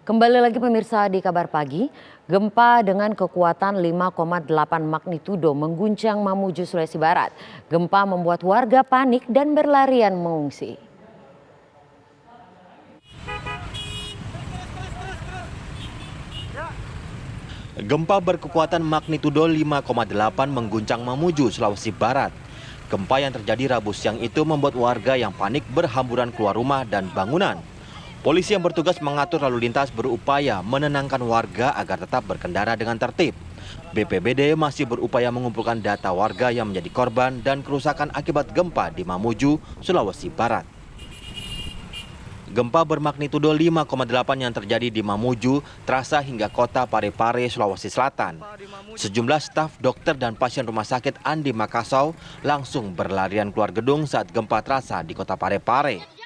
Kembali lagi pemirsa di Kabar Pagi, gempa dengan kekuatan 5,8 magnitudo mengguncang Mamuju, Sulawesi Barat. Gempa membuat warga panik dan berlarian mengungsi. Gempa berkekuatan magnitudo 5,8 mengguncang Mamuju, Sulawesi Barat. Gempa yang terjadi Rabu siang itu membuat warga yang panik berhamburan keluar rumah dan bangunan. Polisi yang bertugas mengatur lalu lintas berupaya menenangkan warga agar tetap berkendara dengan tertib. BPBD masih berupaya mengumpulkan data warga yang menjadi korban dan kerusakan akibat gempa di Mamuju, Sulawesi Barat. Gempa bermagnitudo 5,8 yang terjadi di Mamuju terasa hingga kota Parepare, Sulawesi Selatan. Sejumlah staf dokter dan pasien rumah sakit Andi Makassau langsung berlarian keluar gedung saat gempa terasa di kota Parepare.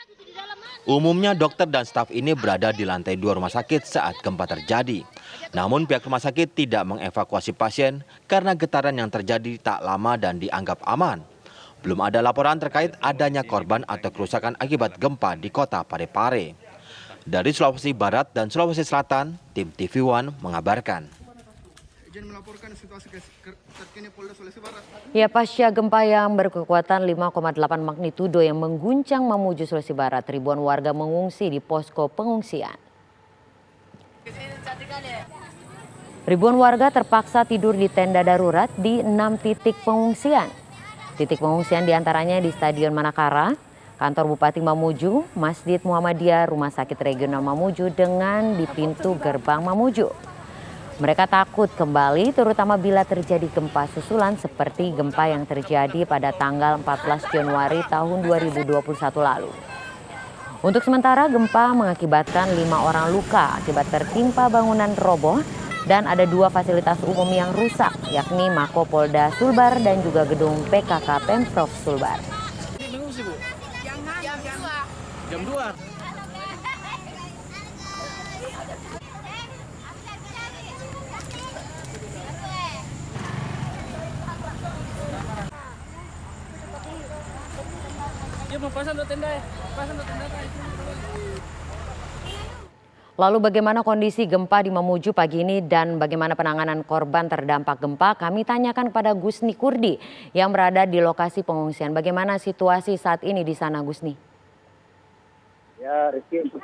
Umumnya dokter dan staf ini berada di lantai 2 rumah sakit saat gempa terjadi. Namun pihak rumah sakit tidak mengevakuasi pasien karena getaran yang terjadi tak lama dan dianggap aman. Belum ada laporan terkait adanya korban atau kerusakan akibat gempa di kota Parepare. Dari Sulawesi Barat dan Sulawesi Selatan, tim TV One mengabarkan. Ya, pasca gempa yang berkekuatan 5,8 magnitudo yang mengguncang Mamuju, Sulawesi Barat, ribuan warga mengungsi di posko pengungsian. Ribuan warga terpaksa tidur di tenda darurat di 6 titik pengungsian. Titik pengungsian diantaranya di Stadion Manakara, kantor Bupati Mamuju, Masjid Muhammadiyah, Rumah Sakit Regional Mamuju dengan di pintu gerbang Mamuju. Mereka takut kembali terutama bila terjadi gempa susulan seperti gempa yang terjadi pada tanggal 14 Januari tahun 2021 lalu. Untuk sementara gempa mengakibatkan 5 orang luka akibat tertimpa bangunan roboh dan ada 2 fasilitas umum yang rusak yakni Mako Polda Sulbar dan juga gedung PKK Pemprov Sulbar. Mengungsi, Bu? Jam 2. Lalu bagaimana kondisi gempa di Mamuju pagi ini dan bagaimana penanganan korban terdampak gempa? Kami tanyakan pada Gusni Kurdi yang berada di lokasi pengungsian. Bagaimana situasi saat ini di sana, Gusni? Ya, Rizky, untuk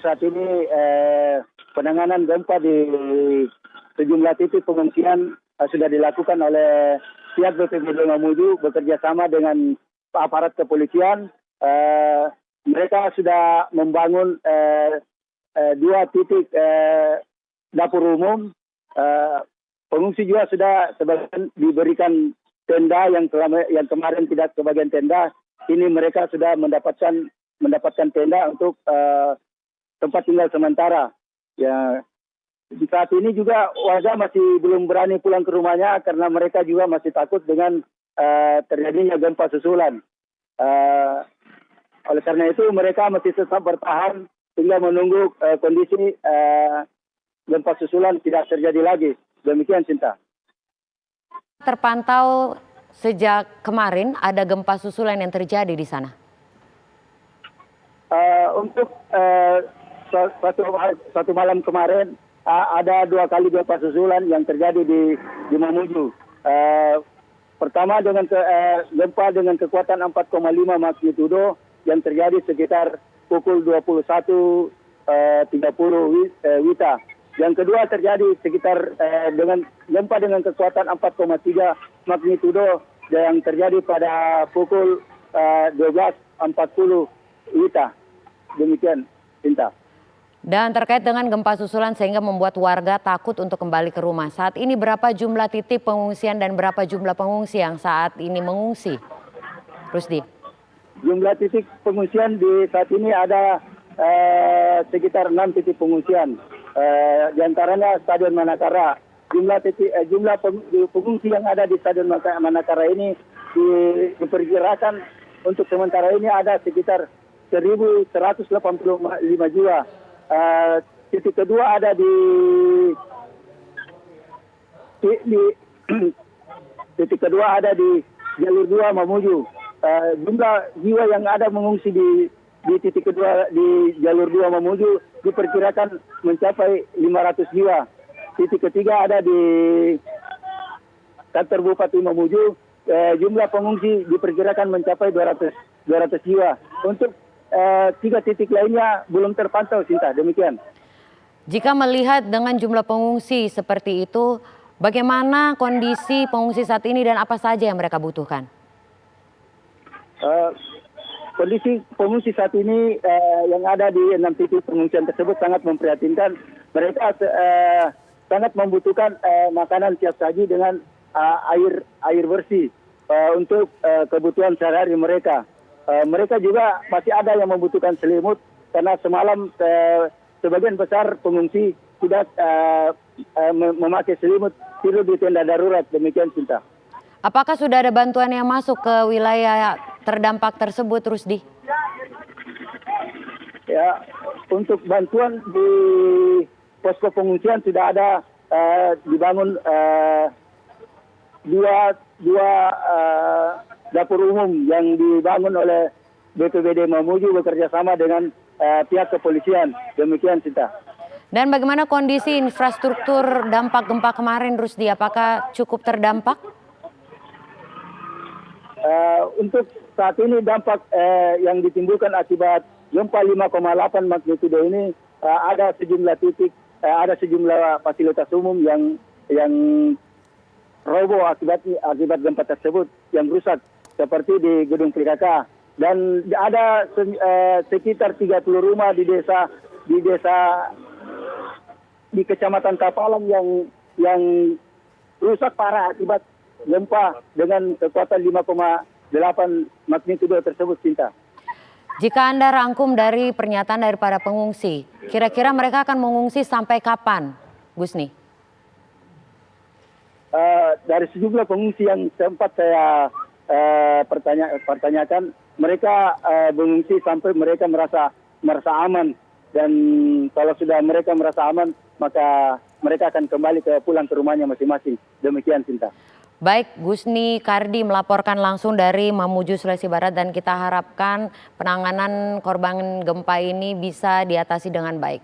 saat ini penanganan gempa di sejumlah titik pengungsian sudah dilakukan oleh pihak BPBD Mamuju bekerja sama dengan aparat kepolisian. Mereka sudah membangun 2 titik dapur umum. Pengungsi juga sudah sebagian diberikan tenda yang kemarin tidak kebagian tenda. Ini mereka sudah mendapatkan tenda untuk tempat tinggal sementara. Ya, di saat ini juga warga masih belum berani pulang ke rumahnya karena mereka juga masih takut dengan terjadinya gempa susulan. Oleh karena itu mereka masih tetap bertahan hingga menunggu kondisi gempa susulan tidak terjadi lagi. Demikian, Cinta. Terpantau sejak kemarin ada gempa susulan yang terjadi di sana. Untuk satu malam kemarin ada 2 kali gempa susulan yang terjadi di Mamuju. Pertama dengan gempa dengan kekuatan 4,5 magnitudo yang terjadi sekitar pukul 21.30 WITA. Yang kedua terjadi sekitar dengan gempa dengan kekuatan 4,3 magnitudo yang terjadi pada pukul 12.40 WITA. Demikian, Cinta. Dan terkait dengan gempa susulan sehingga membuat warga takut untuk kembali ke rumah. Saat ini berapa jumlah titik pengungsian dan berapa jumlah pengungsi yang saat ini mengungsi? Rusdi. Jumlah titik pengungsian di saat ini ada sekitar 6 titik pengungsian. Di antaranya Stadion Manakara. Jumlah pengungsi yang ada di Stadion Manakara ini diperkirakan untuk sementara ini ada sekitar 1.185 jiwa. Titik kedua ada titik kedua ada di jalur 2 Mamuju. Jumlah jiwa yang ada mengungsi di di titik kedua di jalur 2 Mamuju diperkirakan mencapai 500 jiwa. Titik ketiga ada di kantor Bupati Mamuju, jumlah pengungsi diperkirakan mencapai 200 jiwa. Untuk 3 titik lainnya belum terpantau, Sinta. Demikian. Jika melihat dengan jumlah pengungsi seperti itu, bagaimana kondisi pengungsi saat ini dan apa saja yang mereka butuhkan? Kondisi pengungsi saat ini yang ada di 6 titik pengungsian tersebut sangat memprihatinkan. Mereka sangat membutuhkan makanan siap saji dengan air bersih untuk kebutuhan sehari-hari mereka. Mereka juga masih ada yang membutuhkan selimut karena semalam sebagian besar pengungsi tidak memakai selimut, tidur di tenda darurat. Demikian, Cinta. Apakah sudah ada bantuan yang masuk ke wilayah terdampak tersebut, Rusdi? Ya, untuk bantuan di posko pengungsian sudah ada dibangun dua dapur umum yang dibangun oleh BPBD Mamuju bekerja sama dengan pihak kepolisian. Demikian, Cinta. Dan bagaimana kondisi infrastruktur dampak gempa kemarin, Rusdi? Apakah cukup terdampak? Untuk saat ini dampak yang ditimbulkan akibat gempa 5,8 magnitudo ini ada sejumlah titik, ada sejumlah fasilitas umum yang roboh akibat gempa tersebut, yang rusak seperti di Gedung PKK, dan ada sekitar 30 rumah di Kecamatan Kapalang yang rusak parah akibat gempa dengan kekuatan 5,8 magnitudo tersebut, Cinta. Jika Anda rangkum dari pernyataan daripada pengungsi, kira-kira mereka akan mengungsi sampai kapan, Gusni? Dari sejumlah pengungsi yang sempat saya pertanyakan, mereka mengungsi sampai mereka merasa aman, dan kalau sudah mereka merasa aman, maka mereka akan kembali pulang ke rumahnya masing-masing. Demikian, Cinta. Baik, Gusni Kardi melaporkan langsung dari Mamuju, Sulawesi Barat, dan kita harapkan penanganan korban gempa ini bisa diatasi dengan baik.